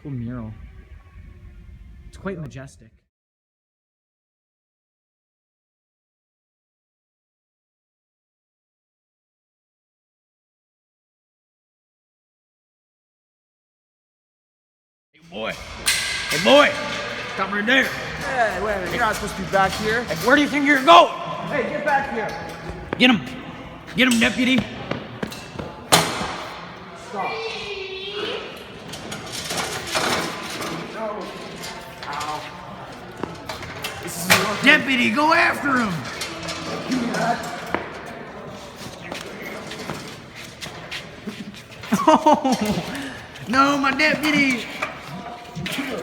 Cool mural. It's quite majestic. Hey boy! Hey boy! Come right there! Hey, wait a minute, you're not supposed to be back here. Hey, where do you think you're going? Hey, get back here. Get him! Get him, deputy! Stop. No. Ow. This is working. Deputy, go after him! Give me that. Oh, no, my deputy!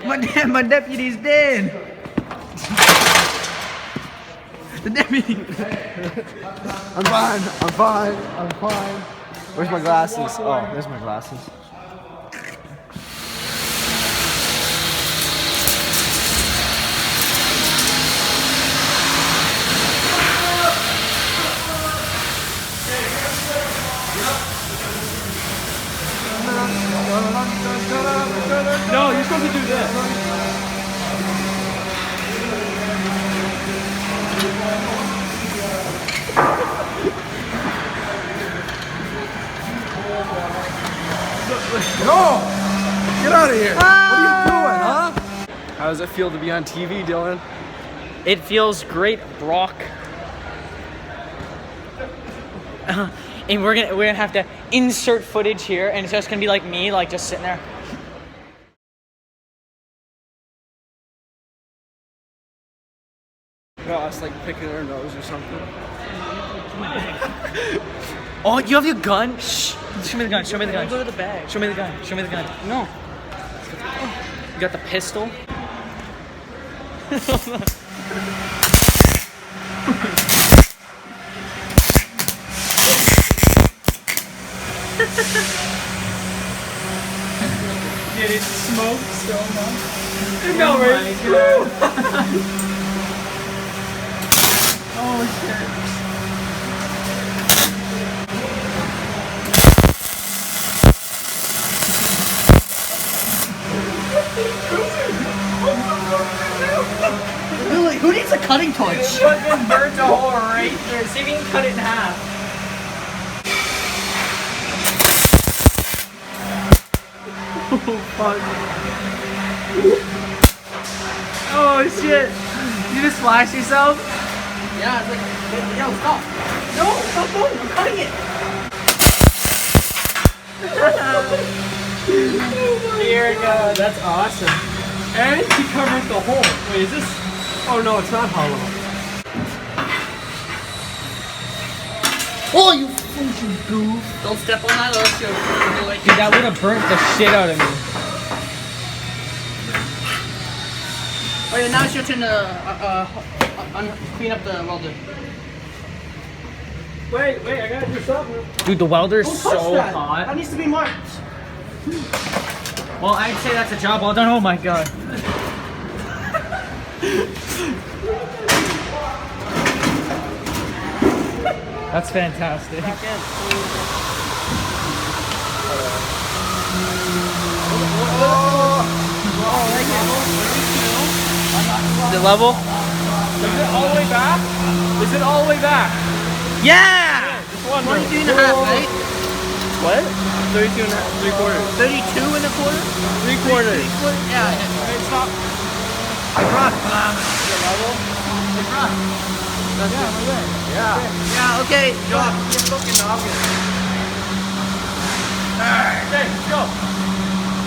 My deputy's dead! The deputy! I'm fine. I'm fine. I'm fine. Where's my glasses? Oh, there's my glasses. No, you're supposed to do this. No! Get out of here! What are you doing, huh? How does it feel to be on TV, Dylan? It feels great, Brock. And we're gonna have to insert footage here, and it's just gonna be like me, like just sitting there. No, us like picking our nose or something. Oh, you have your gun? Shh. Show me the gun. Show me the gun. Go to the bag. Show me the gun. Show me the gun. No. You got the pistol? Dude, it smoked so much. It got right through. Oh shit. Lily, who needs a cutting torch? Fucking burnt a hole right there. See if you can cut it in half. Oh fuck. Oh shit. You just flash yourself? Yeah, it's like, yo, stop! No, stop moving. I'm cutting it. Here it goes. That's awesome. And he covered the hole. Wait, is this? Oh no, it's not hollow. Oh, you fucking goof! Don't step on that or else you'll like. Dude, that would have burnt the shit out of me. Alright, now it's your turn to clean up the welder. Wait, I gotta do something. Dude, the welder's Don't touch so that. hot. That needs to be marked. Well, I'd say that's a job well done. Oh my god. That's fantastic. The level? Is it all the way back? Is it all the way back? Yeah! 22 and a half, right? What? 32 and a half, 3/4. 32 and a quarter? 3/4. Yeah. Hey, stop. I brought The level? That's good. Yeah. Yeah, okay. Drop. You're fucking obvious. Alright, okay, let's go.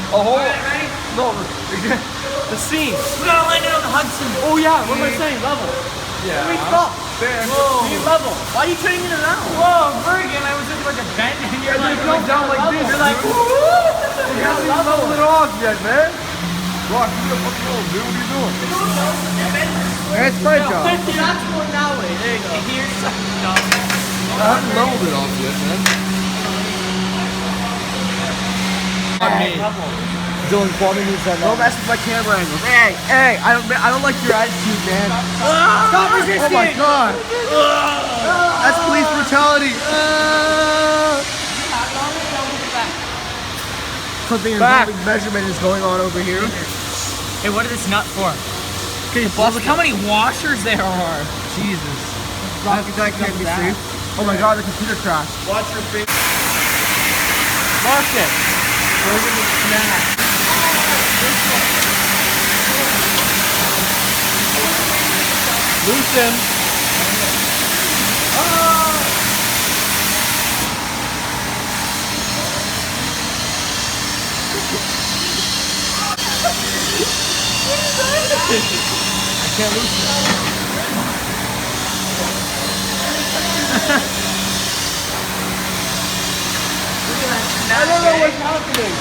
A whole. Ready? No, the scene. We gotta land it on the Hudson. Oh yeah, what am I saying? Level. Yeah. Wait, stop. Whoa. Need level. Why are you turning it around? Whoa, Bergen, I was just like a bend and you're like going down like this. You're like, You haven't even leveled it off yet, man. Rock, you a fucking old dude. What are you doing? It's my job. That's going that way. There you go. Here's I haven't leveled it off yet, man. Dylan Kwame needs that. Don't mess with my camera angle. Hey, I don't like your attitude, man. Stop resisting! Oh my god. That's police brutality. clipping and Back. holding measurement is going on over here. Hey, what is this nut for? Okay, Look how many washers there are. Jesus. That can't be safe. Oh my god, the computer crashed. Watch your face. Wash it. We're gonna snap. Loosen. I can't loosen it. I don't know what's happening.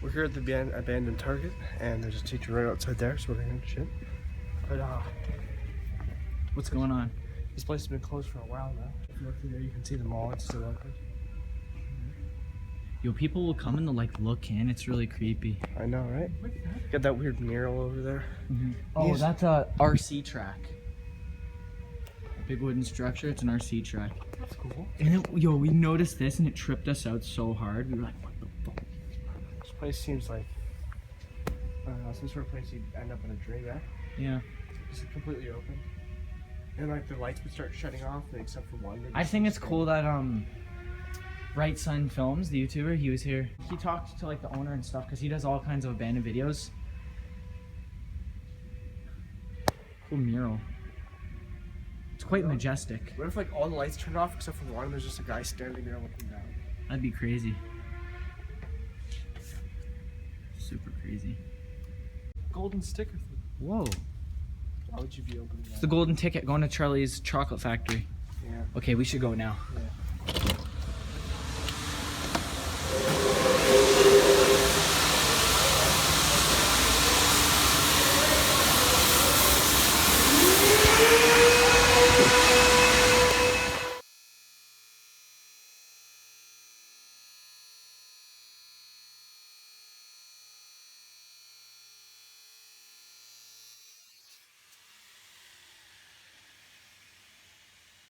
We're here at the abandoned Target, and there's a teacher right outside there, so we're gonna shit. But What's going on? this place has been closed for a while now. If you look through there, you can see the mall. It's still open. Yo, people will come and they'll like look in. It's really creepy. I know, right? Got that weird mural over there. Oh, These- that's a RC track. A big wooden structure. It's an RC track. That's cool. And it, yo, we noticed this and it tripped us out so hard. We were like, what the fuck? This place seems like some sort of place you'd end up in a dream, yeah? Yeah. Just completely open. And like the lights would start shutting off, except for one. I think it's cool that Right Sun Films, the YouTuber, he was here. He talked to like the owner and stuff because he does all kinds of abandoned videos. Cool mural. It's quite majestic. What if like all the lights turned off except for one and there's just a guy standing there looking down? That'd be crazy. Super crazy. Golden sticker thing. Whoa. Why would you be opening that? It's the golden ticket going to Charlie's Chocolate Factory. Yeah. Okay, we should go now. Yeah.